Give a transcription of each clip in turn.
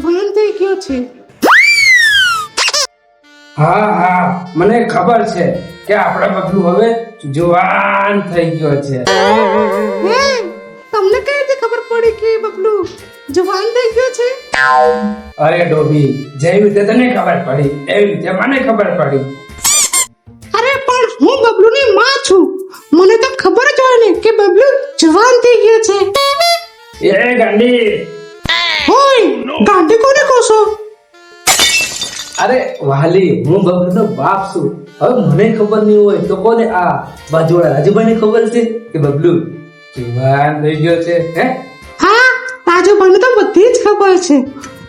જવાન થઈ ગયો છે. હા હા મને ખબર છે કે આપણા બબલુ હવે જવાન થઈ ગયો છે. હે, તમને કઈ રીતે ખબર પડી કે બબલુ જવાન થઈ ગયો છે? અરે ડોબી, જેવી રીતે તને ખબર પડી એવી રીતે મને ખબર પડી. અરે પણ હું બબલુની માં છું, મને તો ખબર જ હોય ને કે બબલુ જવાન થઈ ગયો છે. એ ગાંડી, ઓય ગાંડી કોને કહો છો? અરે વાલી, હું બબલુનો બાપ છું. હવે મને ખબર નહીં હોય તો કોને આ બાજુવાળા રાજુભાઈને ખબર છે કે બબલુ જવાન થઈ ગયો છે? હે હા, રાજુભાઈને તો બધી જ ખબર છે.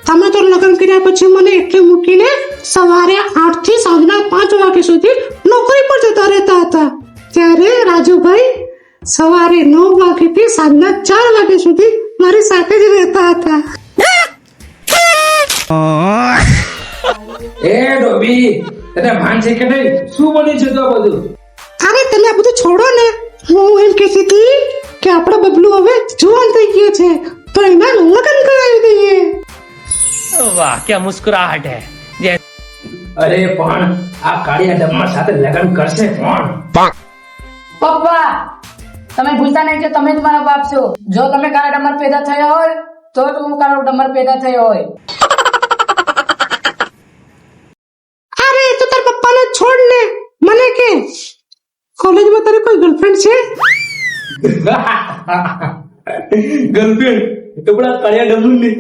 તમે તો લગ્ન કર્યા પછી મને એટલે મૂકીને સવારે 8 થી સાંજના 5 વાગ્યા સુધી નોકરી પર જતા રહેતા હતા. ત્યારે રાજુભાઈ સવારે 9 વાગ્યાથી સાંજના 4 વાગ્યા સુધી મારી સાથે જ રહેતા હતા. એ ડોબી, તને ભાન છે કે નહીં? શું બની છે તો બધું? અરે તમે આ બધું છોડો ને, હું એમ કહેતી હતી કે આપણો બબલુ હવે જવાન થઈ ગયો છે તો એના લગ્ન કરાવી દઈએ. वाह क्या मुस्कुराहट है. અરે પણ આ કાળિયા ડમ્મા સાથે લગ્ન કરશે કોણ? પપ્પા, તમે ભૂલતા નહીં કે તમે જ મારા બાપ છો. જો તમે કાળા ડમર પેદા થયા હોય તો હું કાળો ડમર પેદા થયો હોય. અરે તો તાર પપ્પાને છોડ ને, મને કે કોલેજમાં તારે કોઈ ગર્લફ્રેન્ડ છે? ગર્લફ્રેન્ડ તો પેલા કાળિયા ડમ્મુ ની.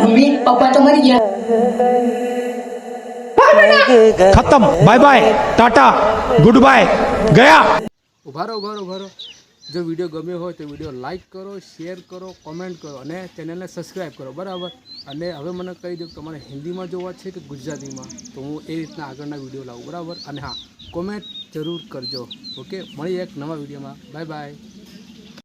મમ્મી, પપ્પા તો મરી ગયા. खत्म, bye bye, tata, good bye, गया. ઉભારો. જો વિડીયો ગમ્યો હોય તો વિડીયો લાઈક કરો, શેર કરો, કોમેન્ટ કરો અને ચેનલને સબસ્ક્રાઈબ કરો, બરાબર. અને હવે મને કહી દો તમારે હિન્દીમાં જોવા છે કે ગુજરાતીમાં, તો હું એ રીતના આગળના વિડીયો લાવું, બરાબર. અને હા, કોમેન્ટ જરૂર કરજો. ઓકે, મળીએ એક નવા વિડીયોમાં. Bye bye.